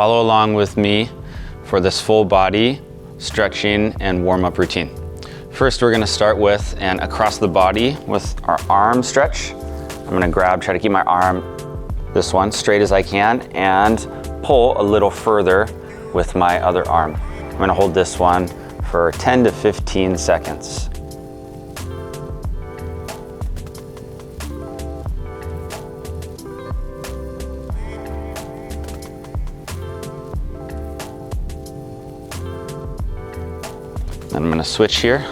Follow along with me for this full body stretching and warm-up routine. First, we're gonna start with an across the body with our arm stretch. I'm gonna try to keep my arm, this one, straight as I can, and pull a little further with my other arm. I'm gonna hold this one for 10 to 15 seconds. Then I'm gonna switch here.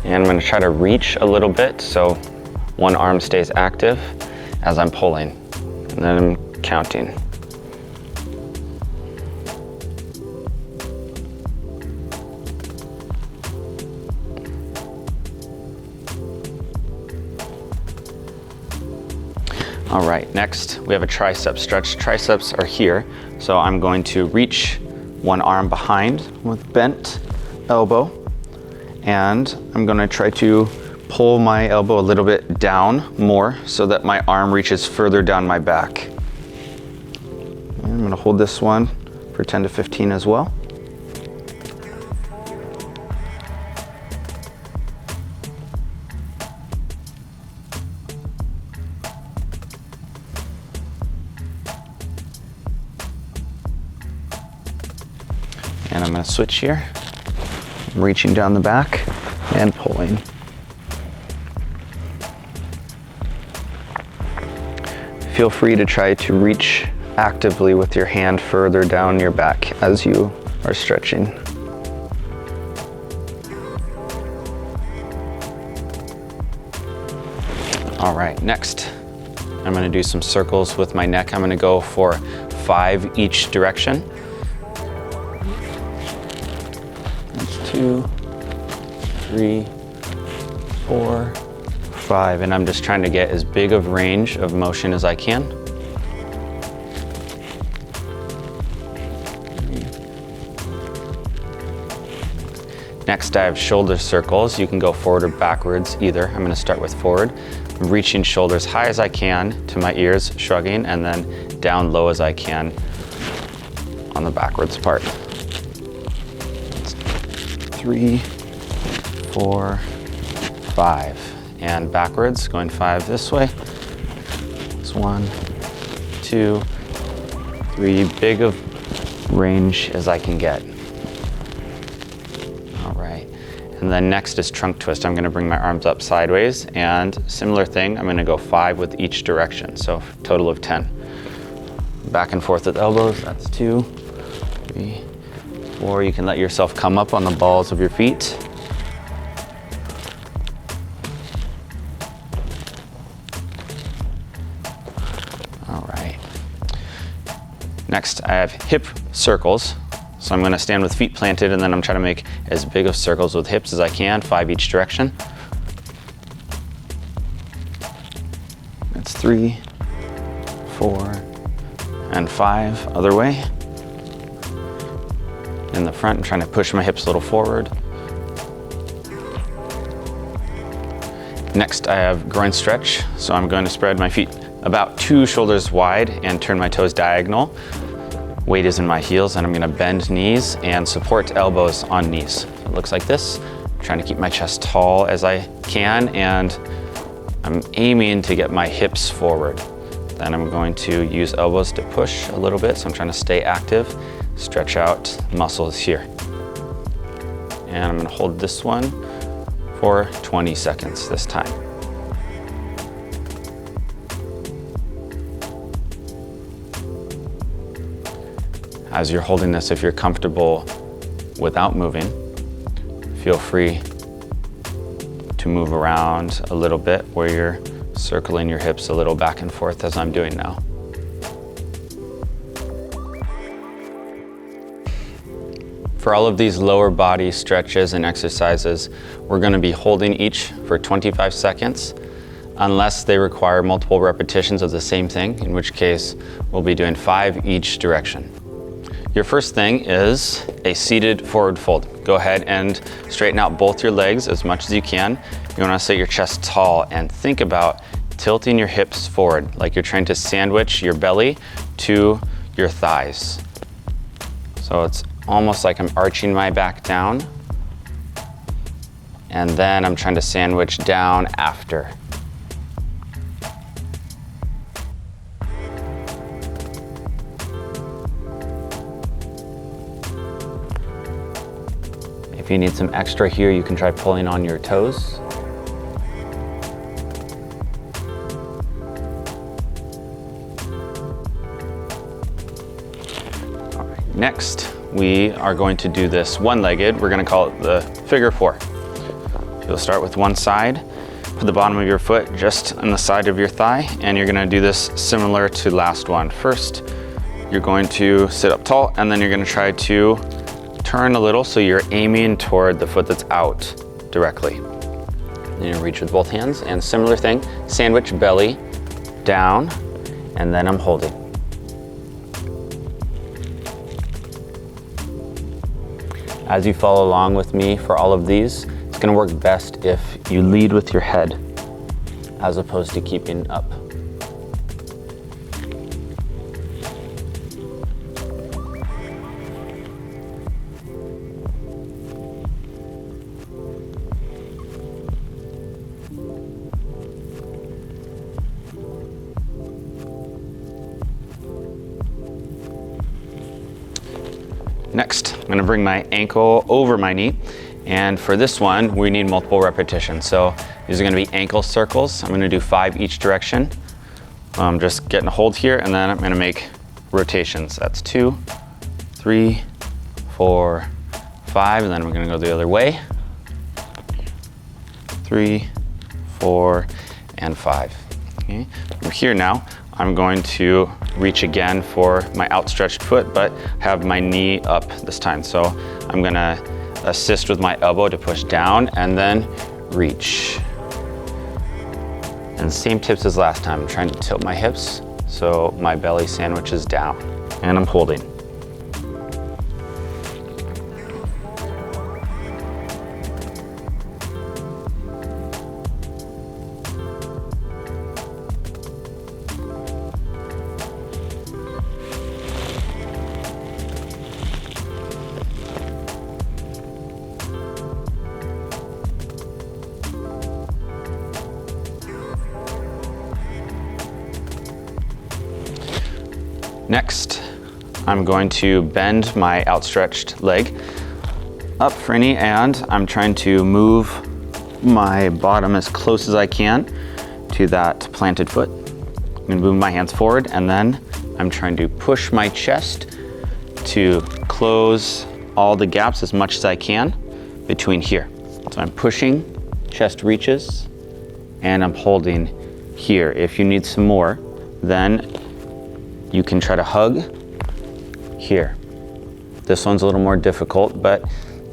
And I'm gonna try to reach a little bit so one arm stays active as I'm pulling. And then I'm counting. All right, next we have a tricep stretch. Triceps are here, so I'm going to reach one arm behind with bent elbow, and I'm gonna try to pull my elbow a little bit down more so that my arm reaches further down my back. And I'm gonna hold this one for 10 to 15 as well. And I'm gonna switch here. I'm reaching down the back and pulling. Feel free to try to reach actively with your hand further down your back as you are stretching. All right, next, I'm gonna do some circles with my neck. I'm gonna go for 5 each direction. 2, 3, 4, 5, and I'm just trying to get as big of range of motion as I can. 3. Next, I have shoulder circles. You can go forward or backwards, either. I'm gonna start with forward. I'm reaching shoulders high as I can to my ears, shrugging, and then down low as I can on the backwards part. 3, 4, 5, and backwards, going 5 this way. It's 1, 2, 3, big of range as I can get. All right, and then next is trunk twist. I'm gonna bring my arms up sideways, and similar thing, I'm gonna go 5 with each direction, so total of 10. Back and forth with elbows, that's 2, 3, 4, you can let yourself come up on the balls of your feet. All right. Next, I have hip circles. So I'm gonna stand with feet planted, and then I'm trying to make as big of circles with hips as I can, 5 each direction. That's 3, 4, and 5, other way. In the front, I'm trying to push my hips a little forward. Next, I have groin stretch. So I'm going to spread my feet about 2 shoulders wide and turn my toes diagonal. Weight is in my heels, and I'm gonna bend knees and support elbows on knees. It looks like this. I'm trying to keep my chest tall as I can, and I'm aiming to get my hips forward. Then I'm going to use elbows to push a little bit, so I'm trying to stay active. Stretch out muscles here. And I'm gonna hold this one for 20 seconds this time. As you're holding this, if you're comfortable without moving, feel free to move around a little bit where you're circling your hips a little back and forth as I'm doing now. For all of these lower body stretches and exercises, we're gonna be holding each for 25 seconds, unless they require multiple repetitions of the same thing, in which case we'll be doing 5 each direction. Your first thing is a seated forward fold. Go ahead and straighten out both your legs as much as you can. You wanna set your chest tall and think about tilting your hips forward, like you're trying to sandwich your belly to your thighs. So it's almost like I'm arching my back down, and then I'm trying to sandwich down after. If you need some extra here, you can try pulling on your toes. All right, next, we are going to do this one-legged. We're gonna call it the figure four. You'll start with one side, put the bottom of your foot just on the side of your thigh, and you're gonna do this similar to last one. First, you're going to sit up tall, and then you're gonna try to turn a little so you're aiming toward the foot that's out directly. Then you reach with both hands, and similar thing, sandwich belly down, and then I'm holding. As you follow along with me for all of these, it's gonna work best if you lead with your head as opposed to keeping up. Next, I'm gonna bring my ankle over my knee. And for this one, we need multiple repetitions. So these are gonna be ankle circles. I'm gonna do 5 each direction. Just getting a hold here, and then I'm gonna make rotations. That's 2, 3, 4, 5, and then we're gonna go the other way. 3, 4, and 5. Okay. From here now, I'm going to reach again for my outstretched foot, but have my knee up this time. So I'm gonna assist with my elbow to push down and then reach. And same tips as last time. I'm trying to tilt my hips so my belly sandwiches down, and I'm holding. Next, I'm going to bend my outstretched leg up for a knee, and I'm trying to move my bottom as close as I can to that planted foot. I'm gonna move my hands forward, and then I'm trying to push my chest to close all the gaps as much as I can between here. So I'm pushing, chest reaches, and I'm holding here. If you need some more, then you can try to hug here. This one's a little more difficult, but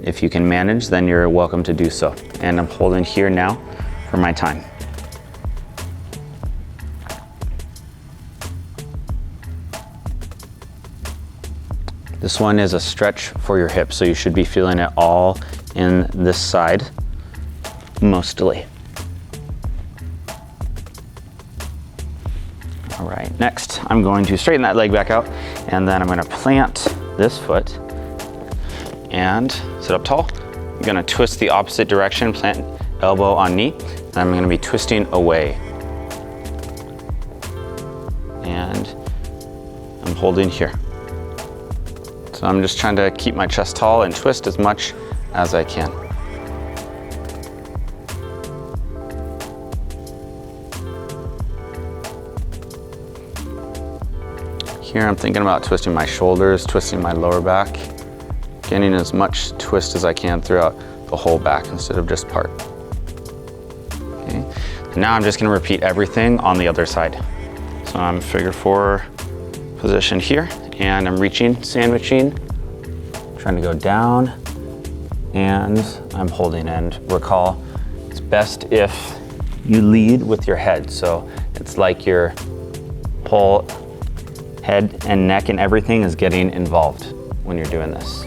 if you can manage, then you're welcome to do so. And I'm holding here now for my time. This one is a stretch for your hips, so you should be feeling it all in this side, mostly. All right, next I'm going to straighten that leg back out, and then I'm gonna plant this foot and sit up tall. I'm gonna twist the opposite direction, plant elbow on knee, and I'm gonna be twisting away. And I'm holding here. So I'm just trying to keep my chest tall and twist as much as I can. Here I'm thinking about twisting my shoulders, twisting my lower back, getting as much twist as I can throughout the whole back instead of just part. Okay. And now I'm just gonna repeat everything on the other side. So I'm figure 4 position here, and I'm reaching, sandwiching, trying to go down, and I'm holding. And recall, it's best if you lead with your head. So it's like your whole head and neck and everything is getting involved when you're doing this.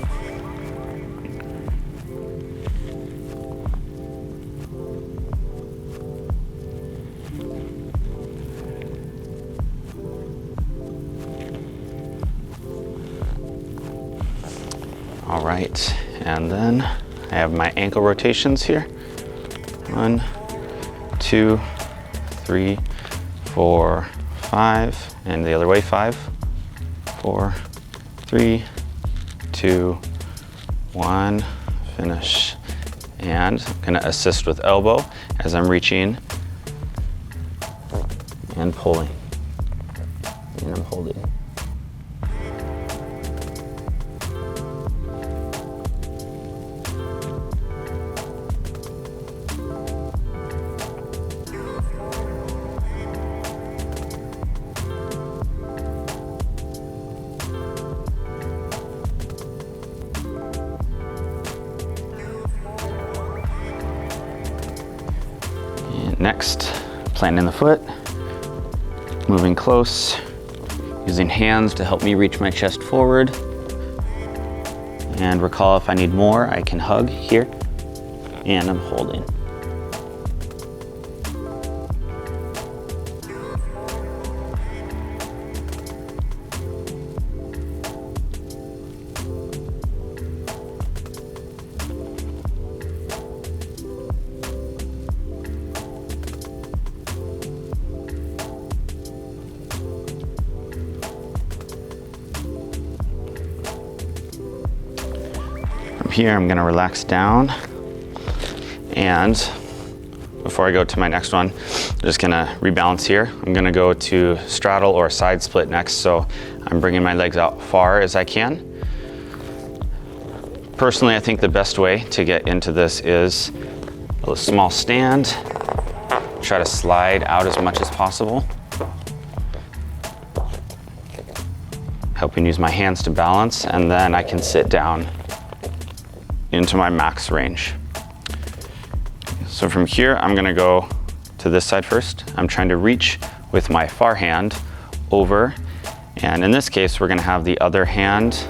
All right, and then I have my ankle rotations here. 1, 2, 3, 4, 5, and the other way, 5, 4, 3, 2, 1, finish. And I'm gonna assist with elbow as I'm reaching and pulling, and I'm holding. Next, planting the foot, moving close, using hands to help me reach my chest forward. And recall, if I need more, I can hug here, and I'm holding. Here, I'm gonna relax down, and before I go to my next one, I'm just gonna rebalance here. I'm gonna go to straddle or side split next, so I'm bringing my legs out far as I can. Personally, I think the best way to get into this is a small stand. Try to slide out as much as possible. Helping use my hands to balance, and then I can sit down into my max range. So from here, I'm gonna go to this side first. I'm trying to reach with my far hand over, and in this case, we're gonna have the other hand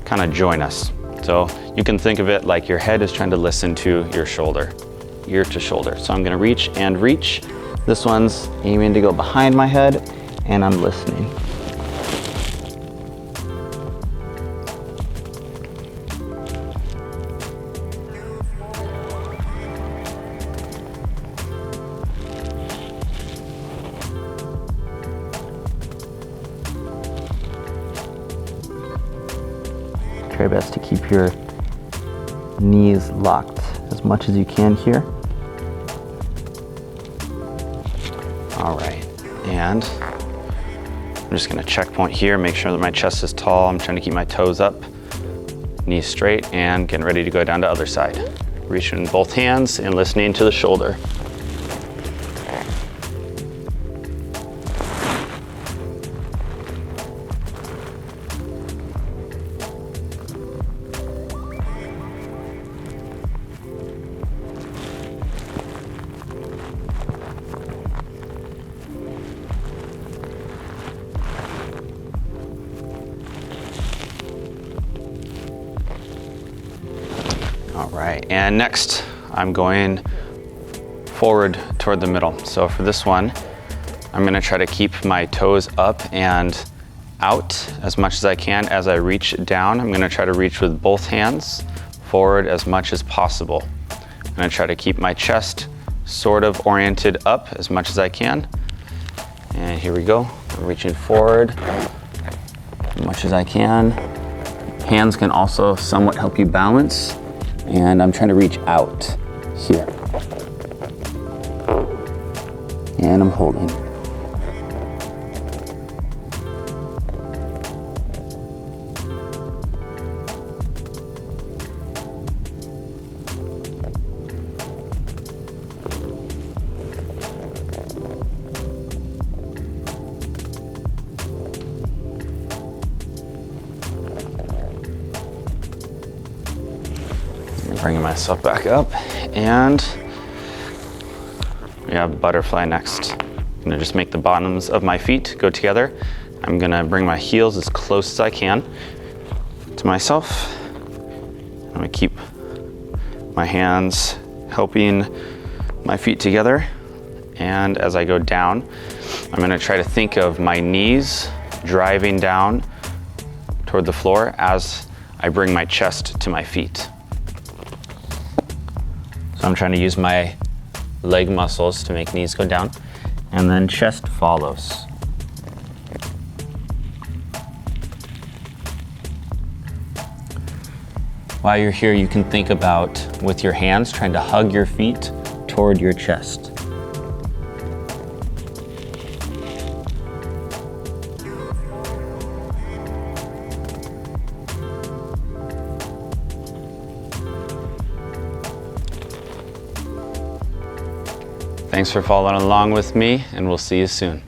kind of join us. So you can think of it like your head is trying to listen to your shoulder, ear to shoulder. So I'm gonna reach and reach. This one's aiming to go behind my head, and I'm listening. Try best to keep your knees locked as much as you can here. All right, and I'm just gonna checkpoint here, make sure that my chest is tall. I'm trying to keep my toes up, knees straight, and getting ready to go down to the other side. Reaching both hands and listening to the shoulder. All right, and next I'm going forward toward the middle. So for this one, I'm gonna try to keep my toes up and out as much as I can. As I reach down, I'm gonna try to reach with both hands forward as much as possible. I'm gonna try to keep my chest sort of oriented up as much as I can. And here we go, I'm reaching forward as much as I can. Hands can also somewhat help you balance. And I'm trying to reach out here. And I'm holding. Bringing myself back up, and we have butterfly next. I'm gonna just make the bottoms of my feet go together. I'm gonna bring my heels as close as I can to myself. I'm gonna keep my hands helping my feet together. And as I go down, I'm gonna try to think of my knees driving down toward the floor as I bring my chest to my feet. So I'm trying to use my leg muscles to make knees go down, and then chest follows. While you're here, you can think about, with your hands, trying to hug your feet toward your chest. Thanks for following along with me, and we'll see you soon.